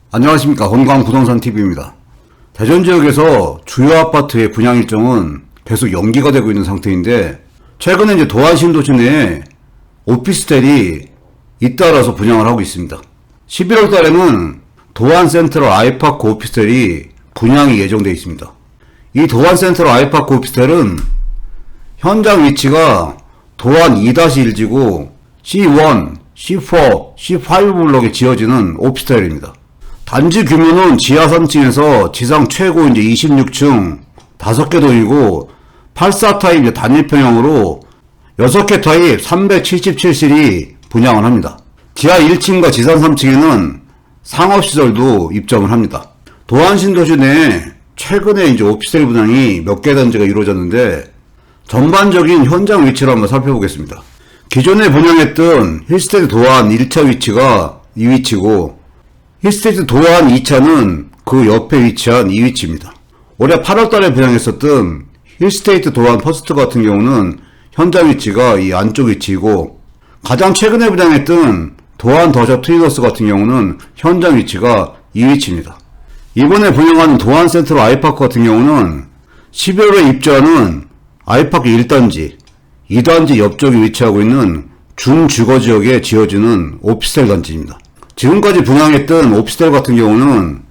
안녕하십니까. 건강부동산TV입니다. 대전 지역에서 주요 아파트의 분양 일정은 계속 연기가 되고 있는 상태인데, 최근에 이제 도안 신도시 내에 오피스텔이 잇따라서 분양을 하고 있습니다. 11월 달에는 도안 센트럴 아이파크 오피스텔이 분양이 예정되어 있습니다. 이 도안 센트럴 아이파크 오피스텔은 현장 위치가 도안 2-1지구 C1, C4, C5 블록에 지어지는 오피스텔입니다. 단지 규모는 지하 3층에서 지상 최고 이제 26층 5개 동이고 84 타입 단일평형으로 6개 타입 377실이 분양을 합니다. 지하 1층과 지상 3층에는 상업시설도 입점을 합니다. 도안 신도시 내에 최근에 이제 오피스텔 분양이 몇 개 단지가 이루어졌는데, 전반적인 현장 위치를 한번 살펴보겠습니다. 기존에 분양했던 힐스테이트 도안 1차 위치가 이 위치고, 힐스테이트 도안 2차는 그 옆에 위치한 이 위치입니다. 올해 8월달에 분양했었던 힐스테이트 도안 퍼스트 같은 경우는 현장 위치가 이 안쪽 위치이고, 가장 최근에 분양했던 도안 더샵 트레이더스 같은 경우는 현장 위치가 이 위치입니다. 이번에 분양하는 도안 센트럴 아이파크 같은 경우는 12월에 입주하는 아이파크 1단지, 2단지 옆쪽에 위치하고 있는 준주거지역에 지어지는 오피스텔 단지입니다. 지금까지 분양했던 오피스텔 같은 경우는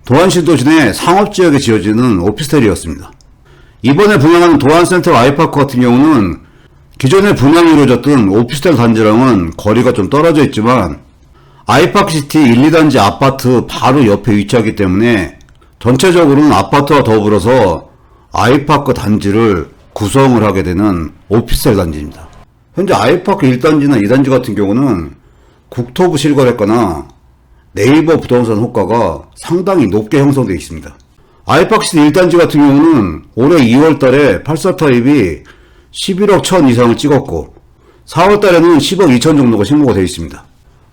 도안 신도시 내 상업지역에 지어지는 오피스텔이었습니다. 이번에 분양하는 도안 센트럴 아이파크 같은 경우는 기존에 분양이 이루어졌던 오피스텔 단지랑은 거리가 좀 떨어져 있지만 아이파크시티 1, 2단지 아파트 바로 옆에 위치하기 때문에 전체적으로는 아파트와 더불어서 아이파크 단지를 구성을 하게 되는 오피스텔 단지입니다. 현재 아이파크 1단지나 2단지 같은 경우는 국토부 실거래가나 네이버 부동산 호가가 상당히 높게 형성되어 있습니다. 아이파크시티 1단지 같은 경우는 올해 2월달에 84 타입이 11억 1000 이상을 찍었고 4월달에는 10억 2000 정도가 신고가 되어 있습니다.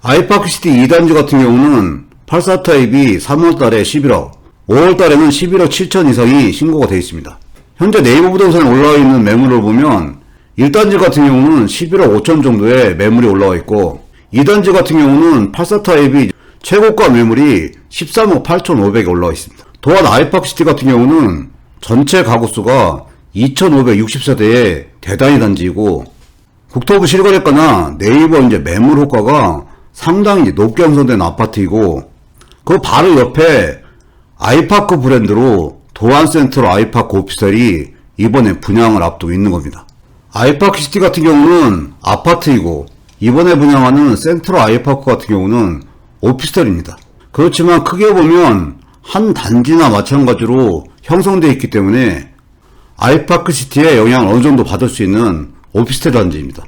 아이파크시티 2단지 같은 경우는 84 타입이 3월달에 11억, 5월달에는 11억 7000 이상이 신고가 되어 있습니다. 현재 네이버 부동산에 올라와 있는 매물을 보면 1단지 같은 경우는 11억 5천 정도의 매물이 올라와 있고, 2단지 같은 경우는 84 타입이 최고가 매물이 13억 8,500에 올라와 있습니다. 또한 아이파크시티 같은 경우는 전체 가구수가 2,560세대의 대단위 단지이고, 국토부 실거래가나 네이버 이제 매물 호가가 상당히 높게 형성된 아파트이고, 그 바로 옆에 아이파크 브랜드로 도안 센트럴 아이파크 오피스텔이 이번에 분양을 앞두고 있는 겁니다. 아이파크시티 같은 경우는 아파트이고, 이번에 분양하는 센트럴 아이파크 같은 경우는 오피스텔입니다. 그렇지만 크게 보면 한 단지나 마찬가지로 형성되어 있기 때문에 아이파크시티의 영향을 어느 정도 받을 수 있는 오피스텔 단지입니다.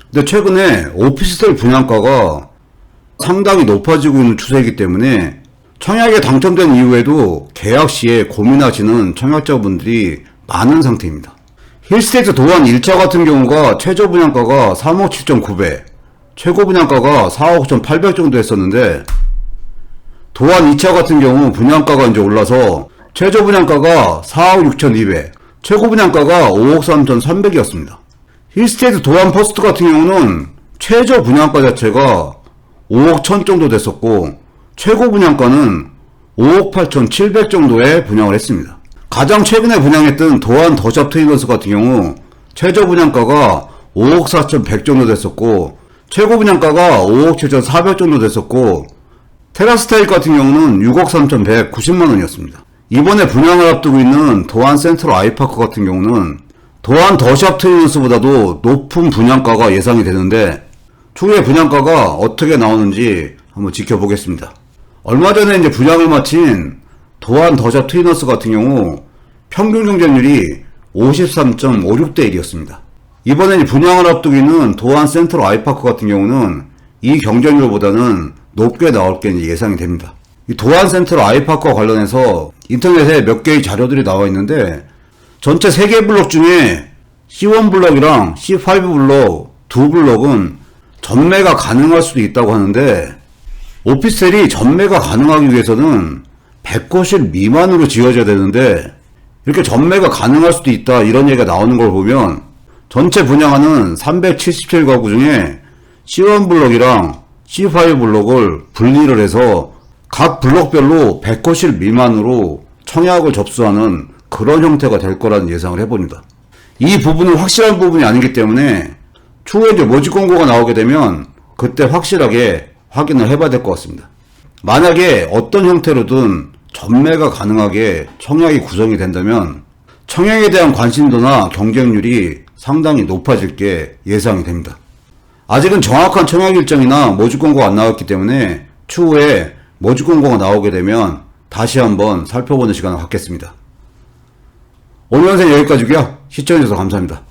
근데 최근에 오피스텔 분양가가 상당히 높아지고 있는 추세이기 때문에 청약에 당첨된 이후에도 계약 시에 고민하시는 청약자분들이 많은 상태입니다. 힐스테이트 도안 1차 같은 경우가 최저 분양가가 3억 7,900, 최고 분양가가 4억 9,800 정도 했었는데, 도안 2차 같은 경우 분양가가 이제 올라서 최저 분양가가 4억 6,200, 최고 분양가가 5억 3,300이었습니다. 힐스테이트 도안 퍼스트 같은 경우는 최저 분양가 자체가 5억 1000 정도 됐었고, 최고 분양가는 5억 8,700 정도에 분양을 했습니다. 가장 최근에 분양했던 도안 더샵 트레이더스 같은 경우 최저 분양가가 5억 4100 정도 됐었고, 최고 분양가가 5억 7400 정도 됐었고, 테라스타일 같은 경우는 6억 3190만원이었습니다. 이번에 분양을 앞두고 있는 도안 센트럴 아이파크 같은 경우는 도안 더샵 트레이더스보다도 높은 분양가가 예상이 되는데, 추후에 분양가가 어떻게 나오는지 한번 지켜보겠습니다. 얼마 전에 이제 분양을 마친 도안 더샵 트레이더스 같은 경우 평균 경쟁률이 53.56대 1이었습니다. 이번에 분양을 앞두고 있는 도안 센트럴 아이파크 같은 경우는 이 경쟁률보다는 높게 나올 게 예상이 됩니다. 이 도안 센트럴 아이파크와 관련해서 인터넷에 몇 개의 자료들이 나와 있는데, 전체 3개 블록 중에 C1 블록이랑 C5 블록 2블록은 전매가 가능할 수도 있다고 하는데, 오피스텔이 전매가 가능하기 위해서는 100호실 미만으로 지어져야 되는데, 이렇게 전매가 가능할 수도 있다 이런 얘기가 나오는 걸 보면 전체 분양하는 377가구 중에 C1 블록이랑 C5 블록을 분리를 해서 각 블록별로 100호실 미만으로 청약을 접수하는 그런 형태가 될 거라는 예상을 해봅니다. 이 부분은 확실한 부분이 아니기 때문에 추후에 이제 모집 공고가 나오게 되면 그때 확실하게 확인을 해봐야 될 것 같습니다. 만약에 어떤 형태로든 전매가 가능하게 청약이 구성이 된다면 청약에 대한 관심도나 경쟁률이 상당히 높아질 게 예상이 됩니다. 아직은 정확한 청약 일정이나 모집 공고가 안 나왔기 때문에 추후에 모집 공고가 나오게 되면 다시 한번 살펴보는 시간을 갖겠습니다. 오늘 영상 여기까지고요. 시청해주셔서 감사합니다.